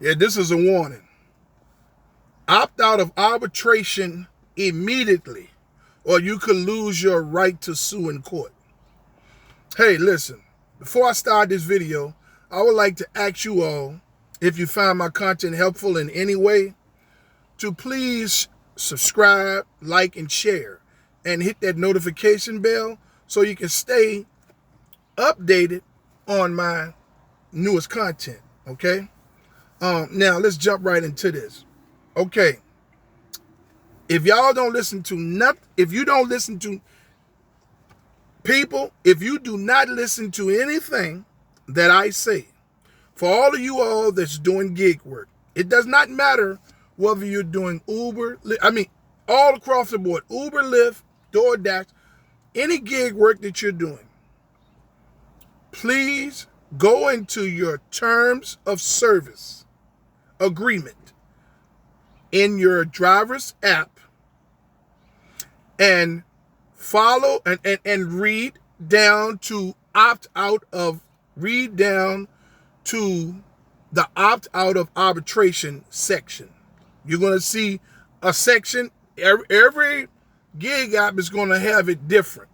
Yeah, this is a warning. Opt out of arbitration immediately, or you could lose your right to sue in court. Hey, listen, before I start this video, I would like to ask you all, if you find my content helpful in any way, to please subscribe, like, and share, and hit that notification bell so you can stay updated on my newest content, okay? Now, let's jump right into this. Okay, if y'all don't listen to nothing, if you don't listen to people, if you do not listen to anything that I say, for all of you all that's doing gig work, it does not matter whether you're doing Uber, all across the board, Uber, Lyft, DoorDash, any gig work that you're doing, please go into your terms of service agreement in your driver's app and follow and read down to read down to the opt out of arbitration section. You're going to see a section. Every gig app is going to have it different,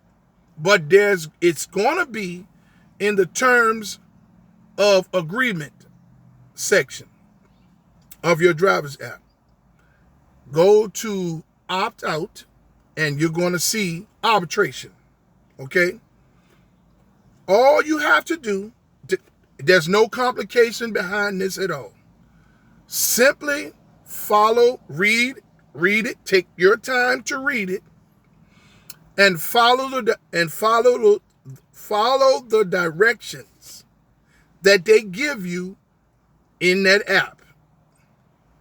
but it's going to be in the terms of agreement section of your driver's app. Go to opt out and you're going to see arbitration. Okay? All you have to do, there's no complication behind this at all. Simply follow, read it, take your time to read it, and follow the directions that they give you in that app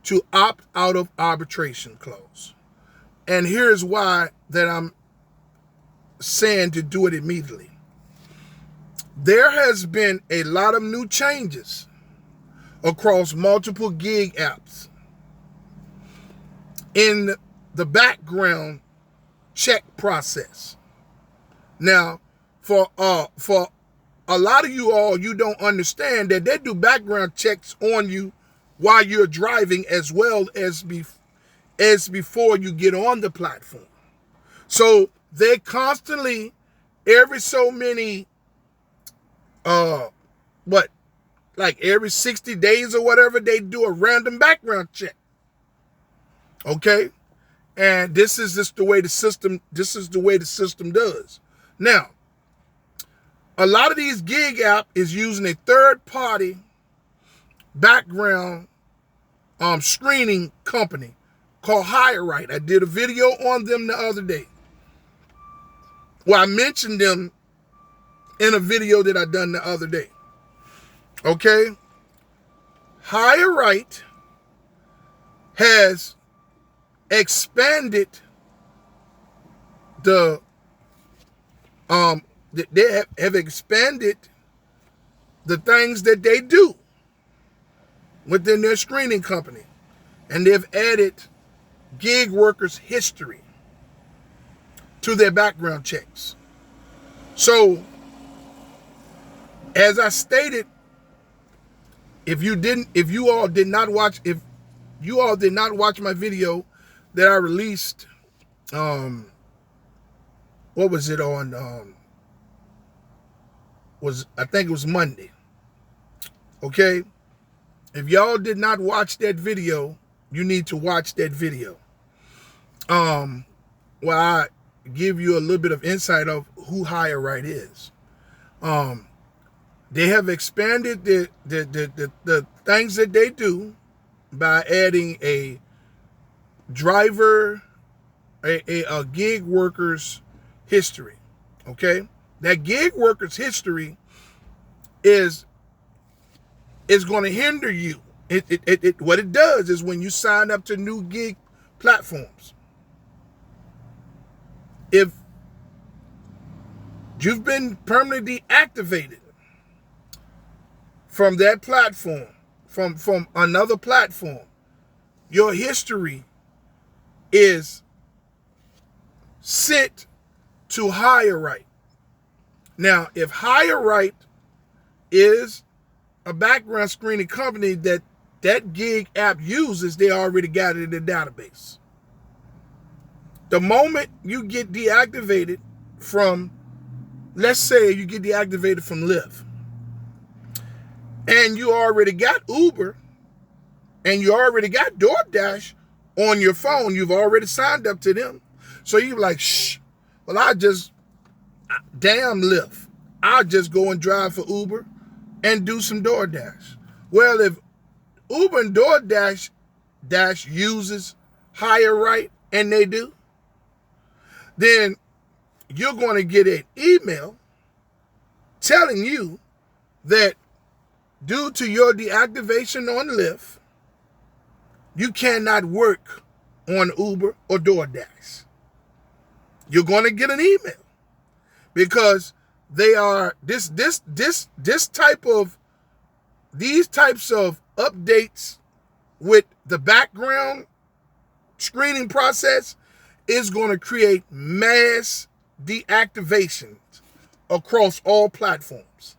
to opt out of arbitration clause. And here's why that I'm saying to do it immediately. There has been a lot of new changes across multiple gig apps in the background check process. Now, for a lot of you all, you don't understand that they do background checks on you while you're driving as well as before you get on the platform. So they constantly, every so many, every 60 days or whatever, they do a random background check. Okay? And this is just the way the system does. Now, a lot of these gig app is using a third party background screening company called HireRight. I did a video on them the other day. Well, I mentioned them in a video that I done the other day. Okay? HireRight has expanded they have expanded the things that they do within their screening company. And they've added gig workers' history to their background checks. So, as I stated, if you all did not watch my video that I released, what was it on? I think it was Monday. Okay? If y'all did not watch that video, you need to watch that video. Well, I give you a little bit of insight of who HireRight is. They have expanded the things that they do by adding a driver, a gig worker's history. Okay? That gig worker's history is going to hinder you. What it does is when you sign up to new gig platforms, if you've been permanently deactivated from that platform, from another platform, your history is sent to HireRight. Now, if HireRight is a background screening company that that gig app uses, they already got it in the database. The moment you get deactivated from, let's say you get deactivated from Lyft, and you already got Uber, and you already got DoorDash on your phone, you've already signed up to them. So you're like, well, damn Lyft. I'll just go and drive for Uber and do some DoorDash. Well, if Uber and DoorDash uses higher right, and they do, then you're going to get an email telling you that due to your deactivation on Lyft, you cannot work on Uber or DoorDash. You're going to get an email because they are these types of updates with the background screening process is going to create mass deactivations across all platforms.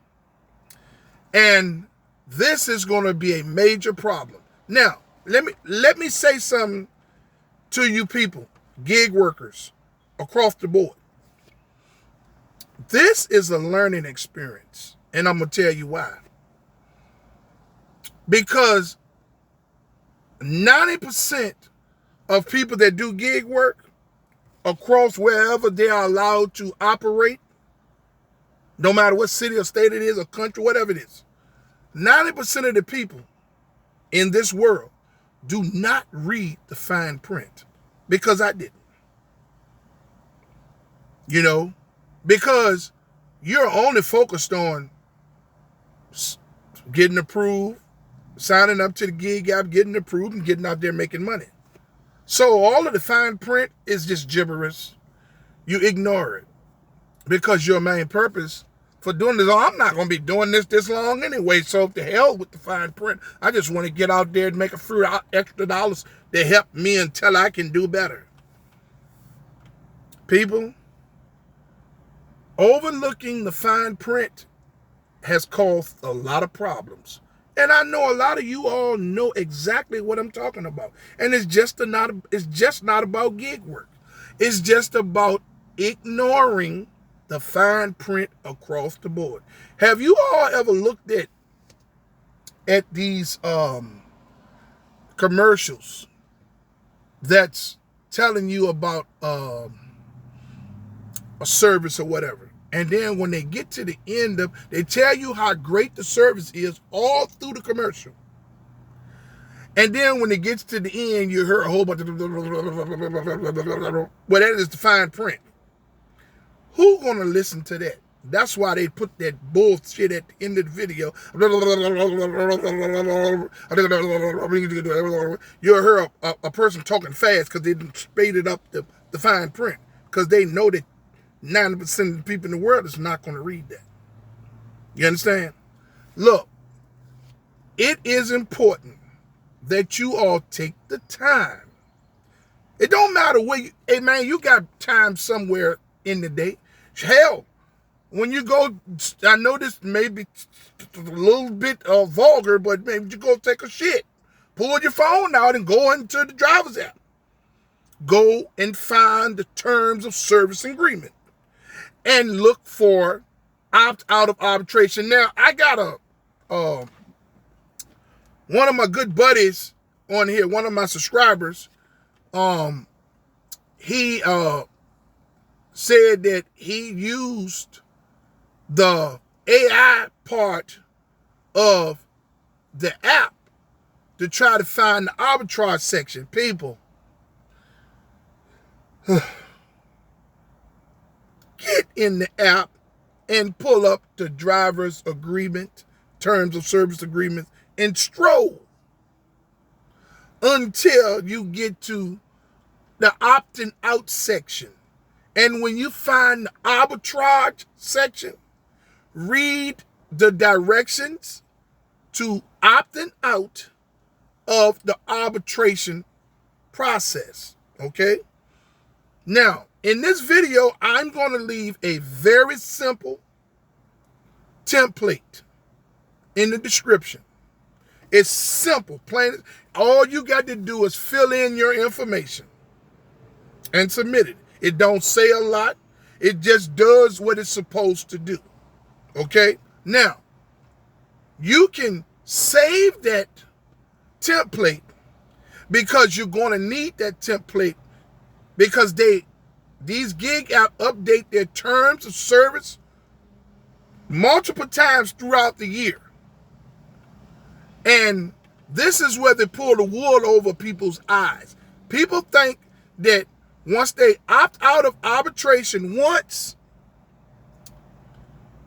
And this is going to be a major problem. Now, let me say something to you people, gig workers across the board. This is a learning experience, and I'm going to tell you why. Because 90% of people that do gig work across wherever they are allowed to operate, no matter what city or state it is or country, whatever it is, 90% of the people in this world do not read the fine print, because I didn't. Because you're only focused on getting approved, signing up to the gig app, getting approved, and getting out there making money. So all of the fine print is just gibberish. You ignore it because your main purpose for doing this, I'm not going to be doing this long anyway, so to hell with the fine print. I just want to get out there and make a few extra dollars to help me until I can do better. People, overlooking the fine print has caused a lot of problems. And I know a lot of you all know exactly what I'm talking about. And it's just not about gig work. It's just about ignoring the fine print across the board. Have you all ever looked at these commercials that's telling you about a service or whatever? And then when they get to the end of, they tell you how great the service is all through the commercial. And then when it gets to the end, you hear a whole bunch of, well, that is the fine print. Who's going to listen to that? That's why they put that bullshit at the end of the video. You'll hear a person talking fast because they speeded up the fine print, because they know that 90% of the people in the world is not going to read that. You understand? Look, it is important that you all take the time. It don't matter where you, hey man, you got time somewhere in the day. Hell, when you go, I know this may be a little bit vulgar, but maybe you go take a shit. Pull your phone out and go into the driver's app. Go and find the terms of service agreement and look for opt out of arbitration. Now, I got one of my good buddies on here, one of my subscribers, he said that he used the AI part of the app to try to find the arbitrage section. People, get in the app and pull up the driver's agreement, terms of service agreement, and stroll until you get to the opting out section. And when you find the arbitrage section, read the directions to opting out of the arbitration process. Okay? Now, in this video, I'm going to leave a very simple template in the description. It's simple, plain. All you got to do is fill in your information and submit it. It don't say a lot. It just does what it's supposed to do. Okay? Now, you can save that template because you're going to need that template because these gig apps update their terms of service multiple times throughout the year. And this is where they pull the wool over people's eyes. People think that once they opt out of arbitration once,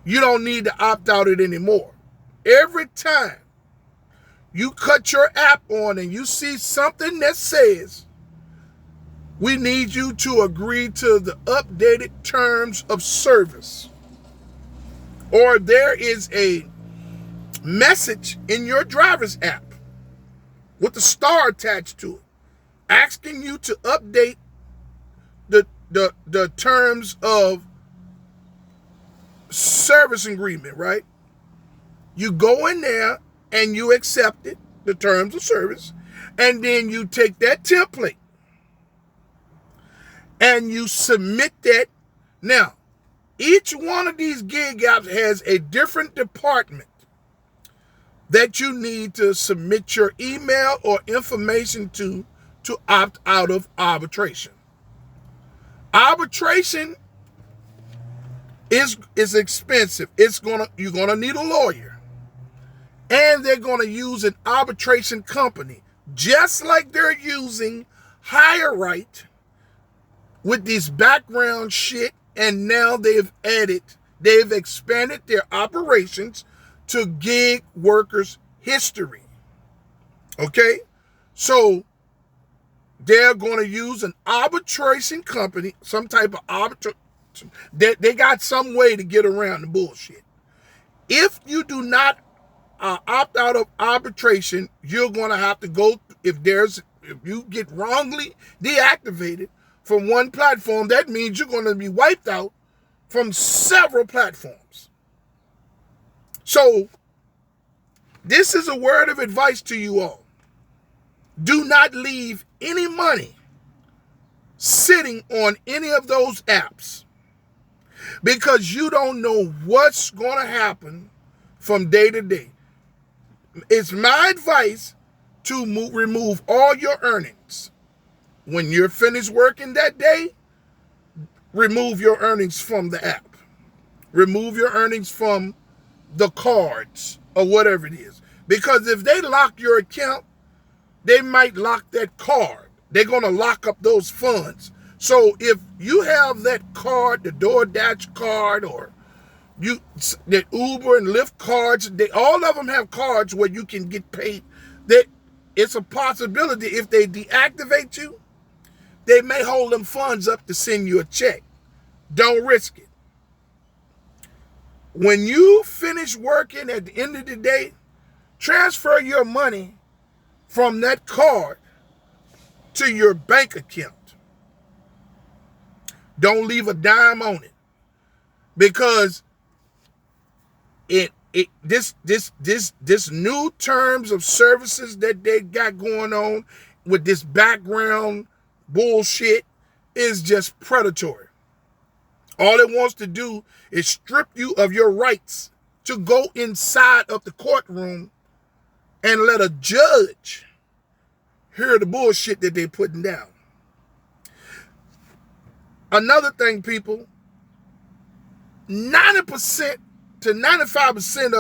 you don't need to opt out it anymore. Every time you cut your app on and you see something that says, we need you to agree to the updated terms of service, or there is a message in your driver's app with a star attached to it, asking you to update the terms of service agreement, right? You go in there and you accept it, the terms of service, and then you take that template and you submit that. Now, each one of these gig apps has a different department that you need to submit your email or information to opt out of arbitration. Arbitration is expensive. You're gonna need a lawyer, and they're gonna use an arbitration company, just like they're using Hire Right with this background shit. And now they've expanded their operations to gig workers history. Okay, so they're going to use an arbitration company, some type of arbitration. They got some way to get around the bullshit. If you do not opt out of arbitration, you're going to have to go, if you get wrongly deactivated from one platform, that means you're going to be wiped out from several platforms. So this is a word of advice to you all. Do not leave any money sitting on any of those apps, because you don't know what's going to happen from day to day. It's my advice to remove all your earnings. When you're finished working that day, remove your earnings from the app. Remove your earnings from the cards or whatever it is. Because if they lock your account, they might lock that card. They're going to lock up those funds. So if you have that card, the DoorDash card, or the Uber and Lyft cards, all of them have cards where you can get paid. That it's a possibility if they deactivate you, they may hold them funds up to send you a check. Don't risk it. When you finish working at the end of the day, transfer your money from that card to your bank account. Don't leave a dime on it, because this new terms of services that they got going on with this background bullshit is just predatory. All it wants to do is strip you of your rights to go inside of the courtroom and let a judge hear the bullshit that they're putting down. Another thing, people, 90% to 95%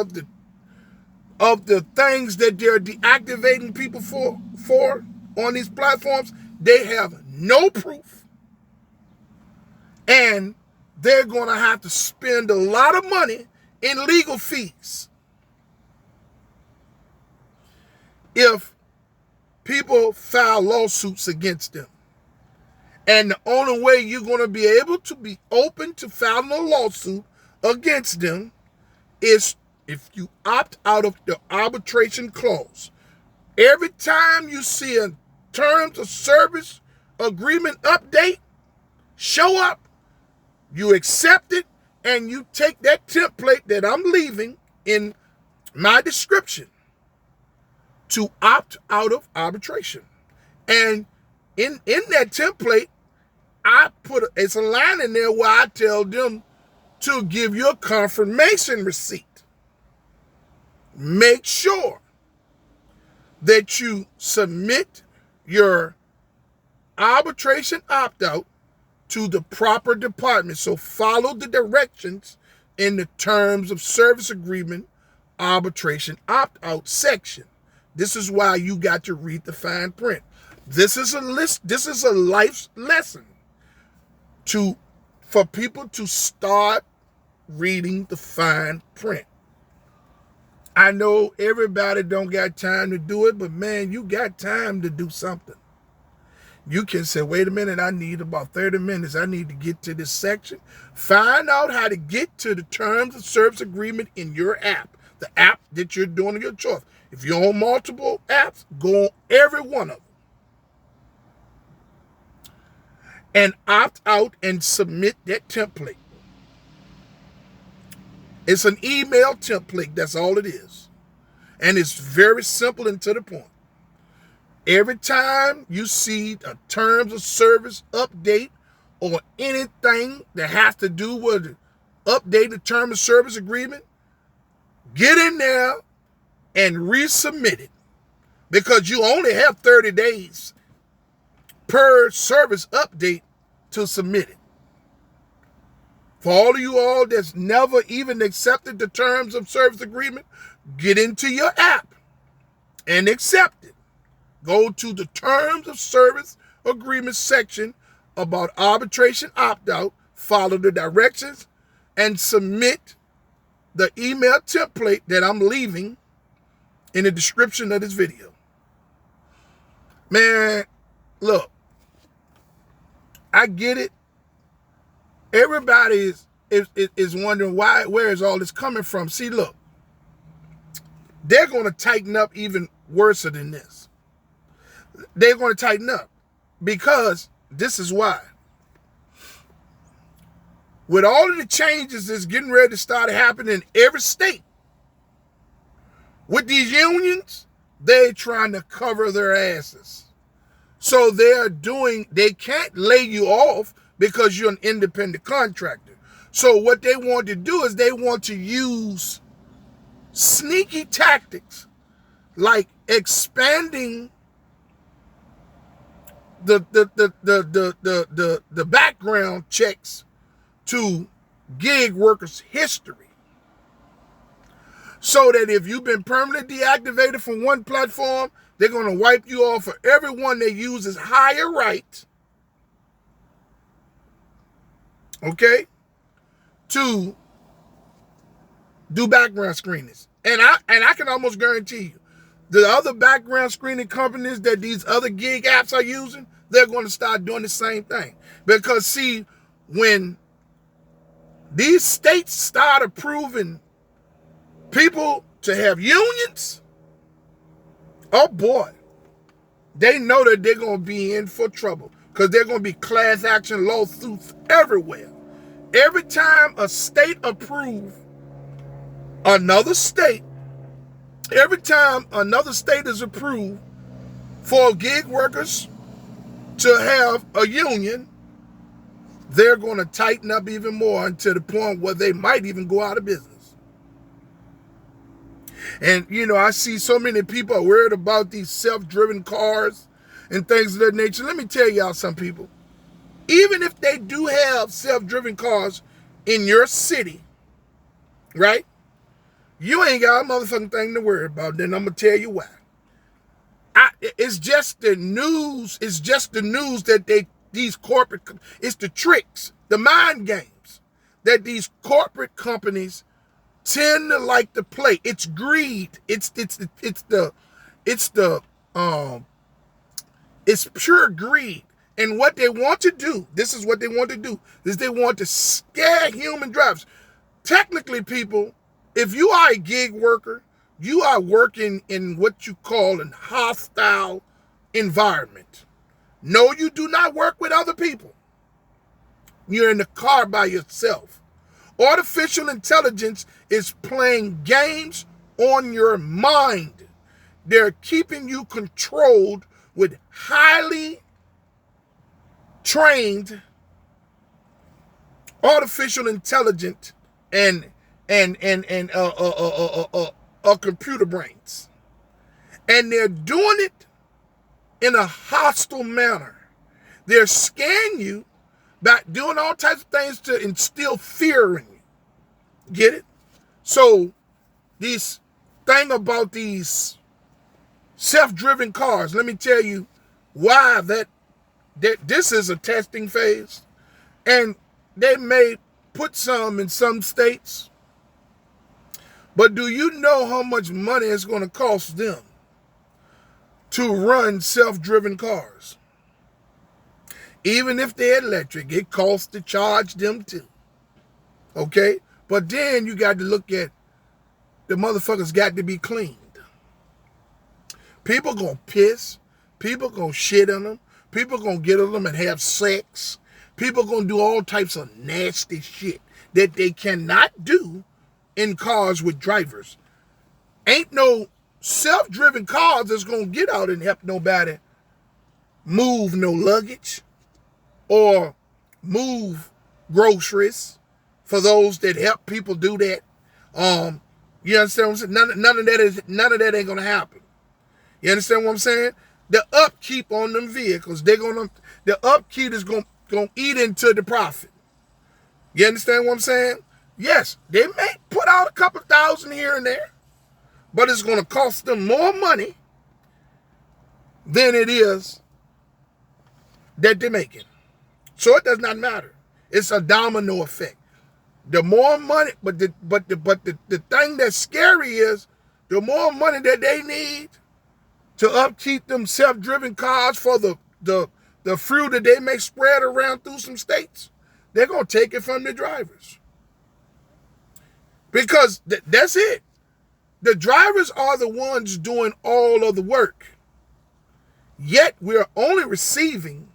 of the things that they're deactivating people for on these platforms, they have no proof, and they're going to have to spend a lot of money in legal fees if people file lawsuits against them. And the only way you're going to be able to be open to filing a lawsuit against them is if you opt out of the arbitration clause. Every time you see a terms of service agreement update show up, you accept it, and you take that template that I'm leaving in my description, to opt out of arbitration. And in that template, it's a line in there where I tell them to give you a confirmation receipt. Make sure that you submit your arbitration opt-out to the proper department. So follow the directions in the terms of service agreement arbitration opt-out section. This is why you got to read the fine print. This is a life's lesson for people to start reading the fine print. I know everybody don't got time to do it, but man, you got time to do something. You can say, wait a minute, I need about 30 minutes. I need to get to this section. Find out how to get to the terms of service agreement in your app, the app that you're doing of your choice. If you're on multiple apps, go on every one of them and opt out and submit that template. It's an email template. That's all it is. And it's very simple and to the point. Every time you see a terms of service update or anything that has to do with update the term of service agreement, get in there and resubmit it, because you only have 30 days per service update to submit it. For all of you all that's never even accepted the terms of service agreement, get into your app and accept it. Go to the terms of service agreement section about arbitration opt-out, follow the directions, and submit the email template that I'm leaving in the description of this video. Man, look, I get it. Everybody is wondering where is all this coming from? See, look, they're going to tighten up even worse than this. They're going to tighten up because this is why. With all of the changes that's getting ready to start happening in every state, with these unions, they're trying to cover their asses. So they can't lay you off because you're an independent contractor. So what they want to do is they want to use sneaky tactics like expanding the background checks to gig workers' history, so that if you've been permanently deactivated from one platform, they're going to wipe you off for everyone they use as higher right, okay, to do background screenings. And I can almost guarantee you, the other background screening companies that these other gig apps are using, they're going to start doing the same thing. Because see, when these states start approving people to have unions, oh boy, they know that they're going to be in for trouble, because they're going to be class action lawsuits everywhere. Every time a state approves another state, every time another state is approved for gig workers to have a union, they're going to tighten up even more to the point where they might even go out of business. And, you know, I see so many people are worried about these self-driven cars and things of that nature. Let me tell y'all, some people, even if they do have self-driven cars in your city, right, you ain't got a motherfucking thing to worry about. Then I'm going to tell you why. It's just the news. It's just the news that these corporate, it's the tricks, the mind games that these corporate companies tend to like to play. It's greed. It's pure greed. And what they want to do, this is what they want to do, is they want to scare human drivers. Technically, people, if you are a gig worker, you are working in what you call a hostile environment. No, you do not work with other people. You're in the car by yourself. Artificial intelligence is playing games on your mind. They're keeping you controlled with highly trained artificial intelligence and computer brains. And they're doing it in a hostile manner. They're scaring you by doing all types of things to instill fear in you. Get it? So this thing about these self-driven cars, let me tell you why that this is a testing phase. And they may put some in some states. But do you know how much money it's going to cost them to run self-driven cars? Even if they're electric, it costs to charge them too. Okay? But then you got to look at the motherfuckers got to be cleaned. People gonna piss. People gonna shit on them. People gonna get on them and have sex. People gonna do all types of nasty shit that they cannot do in cars with drivers. Ain't no self-driven cars that's gonna get out and help nobody move no luggage or move groceries for those that help people do that. You understand what I'm saying? None of that ain't gonna happen. You understand what I'm saying? The upkeep on them vehicles, the upkeep is gonna eat into the profit. You understand what I'm saying? Yes, they may put out a couple thousand here and there, but it's gonna cost them more money than it is that they're making. So it does not matter. It's a domino effect. The more money, but the thing that's scary is the more money that they need to upkeep them self-driven cars for the fruit that they may spread around through some states, they're going to take it from the drivers. Because that's it. The drivers are the ones doing all of the work. Yet we're only receiving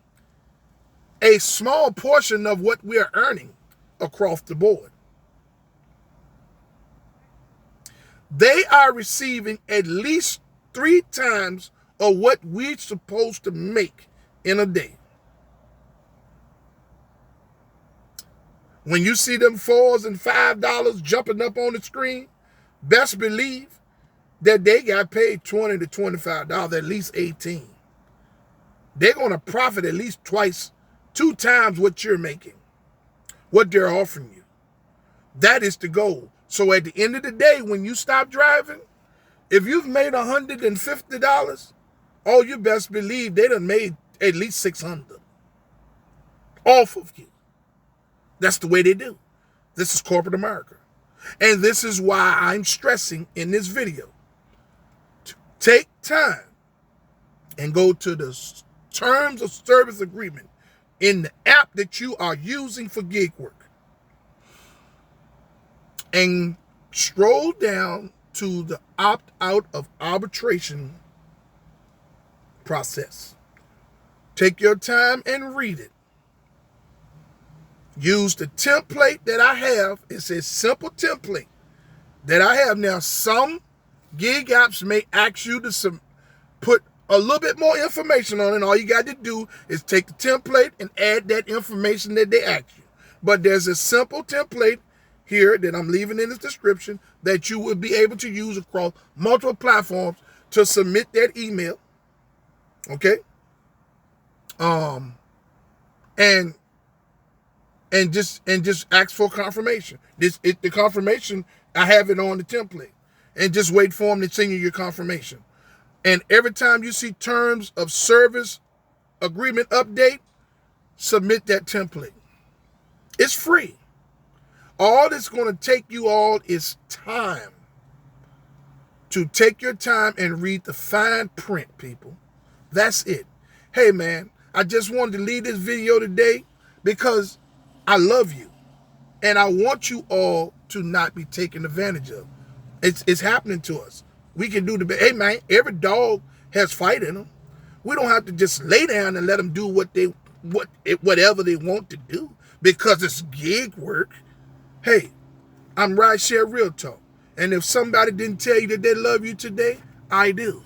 a small portion of what we're earning across the board. They are receiving at least 3 times of what we're supposed to make in a day. When you see them $4 and $5 jumping up on the screen, best believe that they got paid $20 to $25, at least 18. They're going to profit at least 2 times what you're making, what they're offering you. That is the goal. So at the end of the day, when you stop driving, if you've made $150, oh, you best believe they done made at least $600 off of you. That's the way they do. This is corporate America. And this is why I'm stressing in this video to take time and go to the terms of service agreement in the app that you are using for gig work. And scroll down to the opt-out of arbitration process. Take your time and read it. Use the template that I have. It's a simple template that I have. Now, some gig apps may ask you to put a little bit more information on it. All you got to do is take the template and add that information that they ask you. But there's a simple template here that I'm leaving in the description that you will be able to use across multiple platforms to submit that email. Okay? And just ask for confirmation. The confirmation, I have it on the template. And just wait for them to send you your confirmation. And every time you see terms of service agreement update, submit that template. It's free. All that's going to take you all is time. To take your time and read the fine print, people. That's it. Hey, man, I just wanted to leave this video today because I love you. And I want you all to not be taken advantage of. It's happening to us. We can do the... Hey, man, every dog has fight in them. We don't have to just lay down and let them do whatever they want to do because it's gig work. Hey, I'm Rideshare Real Talk. And if somebody didn't tell you that they love you today, I do.